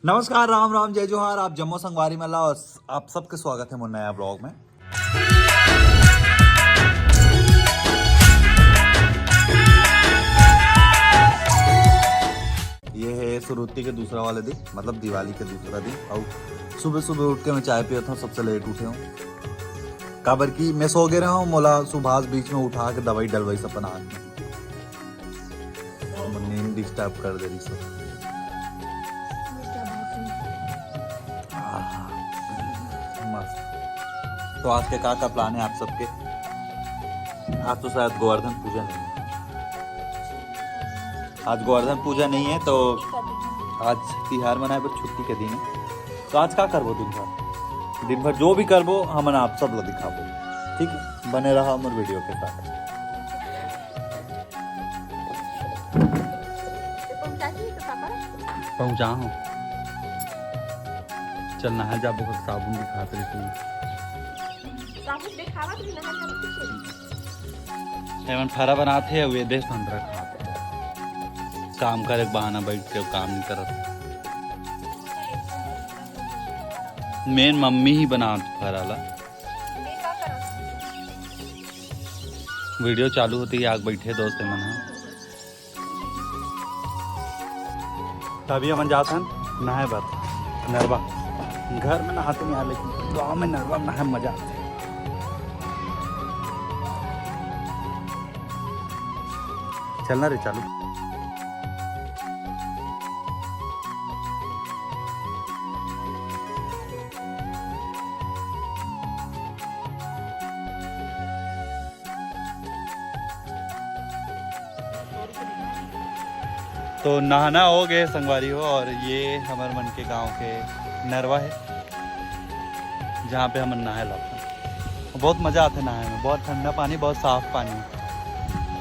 नमस्कार, राम राम, जय जोहार। आप जम्मू संगवारी मेला और आप सबके स्वागत है मोर नया ब्लॉग में। ये है सुरुत्ती के दूसरा वाले दिन, मतलब दिवाली के दूसरा दिन। और सुबह सुबह उठ के मैं चाय पिया था, सबसे लेट उठे हूँ। काबर की मैं सो गए रहा हूँ, मोला सुभाष बीच में उठा के दवाई डलवाई सपना हाथ में, नींद डिस्टर्ब कर दे रही सब। तो आज के का प्लान है आप सबके? आज तो शायद गोवर्धन पूजा नहीं है, आज गोवर्धन पूजा नहीं है, तो आज तिहार मनाए पर छुट्टी के दिन है। तो आज का करबो दिन भर जो भी करबो हमन आप सब लोग दिखाबो, ठीक है? बने रहा हमारे वीडियो के साथ। पहुँचा हूँ, चल नहा जा, बहुत साबुन दिखाते रही एवं फरा बनाते हुए देश अंदर खाते काम करे बहाना बैठ के काम नहीं करत। मेन मम्मी ही बनाती फराला। वीडियो चालू होती है, आग बैठे दोस्त मन। तभी हम जाते हैं नहाए बात नरवा। घर में नहाते नहीं आ, लेकिन गाँव में नरवा में नहाए मजा आता है। चलना रे चालू। तो नहाना हो गए संगवारी हो, और ये हमारे मन के गांव के नरवा है जहाँ पे हम नहाए लगते हैं। बहुत मज़ा आता है नहाए में, बहुत ठंडा पानी, बहुत साफ पानी है।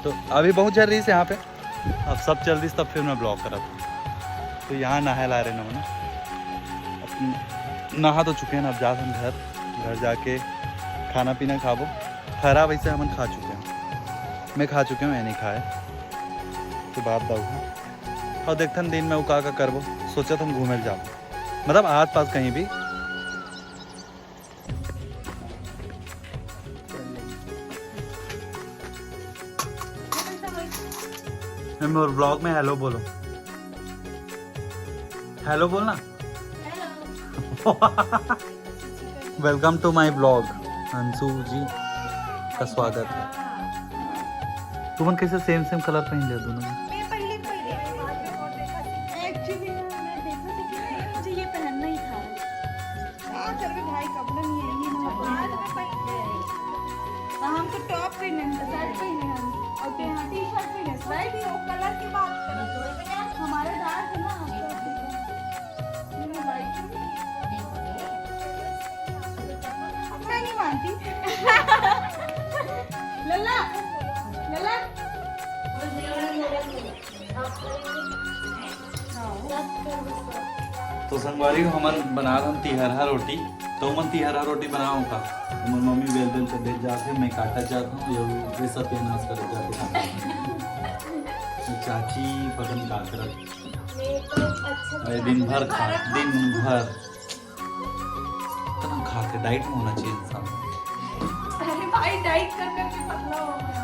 तो अभी बहुत चल रही है यहाँ पे, अब सब चल रही तब फिर मैं ब्लॉग करा था। तो यहाँ नहा ला रहे ना, नहा तो चुके हैं, अब जा हम घर जाके खाना पीना खाबो। खरा वैसे हम खा चुके हैं, मैं खा चुके हूँ, मैं नहीं खाए। तो बात दाऊ और देखते हैं दिन में वो का करबो। सोचा था हम घूमे जाओ, मतलब आस पास कहीं भी। और ब्लॉग में हेलो बोलो, हेलो बोलना। Welcome to my blog. Anshu ji का स्वागत है। तुमन कैसे सेम कलर पहन लिया दोनों ने? हमको टॉप पहने हैं, शर्ट पहने हैं और टी-शर्ट पहने हैं। राइट, ये कलर की बात करें हमारे डार्क है ना, मैं नहीं मानती। लल्ला लल्ला तो संगवारी हमार बना हम तिहरा रोटी। तो मन तिहरा रोटी बनाऊँ का, तो मम्मी बेल से भेज जाते, मैं काटा जाता हूँ, ये सत्यानाश कर जाते। चाची पता नहीं का करत, दिन भर खा, दिन भर इतना खा के डाइट में होना चाहिए इंसान। अरे भाई डाइट कर करके पतला हो गया।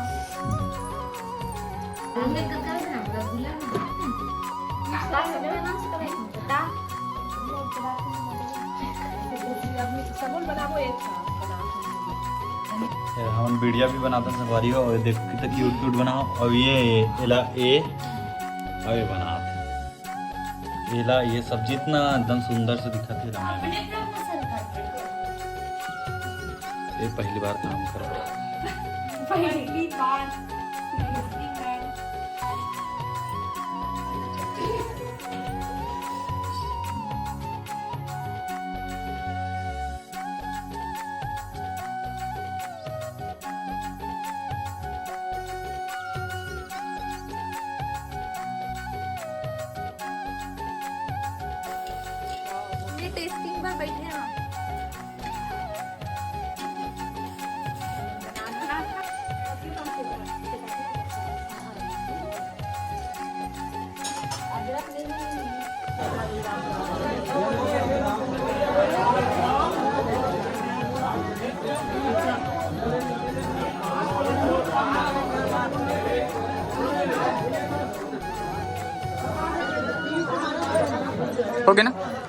हम वीडियो भी बनाते हैं संगवारी हो, और देखो कितना क्यूट बनाओ। और ये एला अवे बनाते एला, ये सब जितना एकदम सुंदर से दिखा थे रामायण। ये पहली बार काम कर रहा है। पहली बार टेस्टिंग पर बैठे हैं। हो गया ना।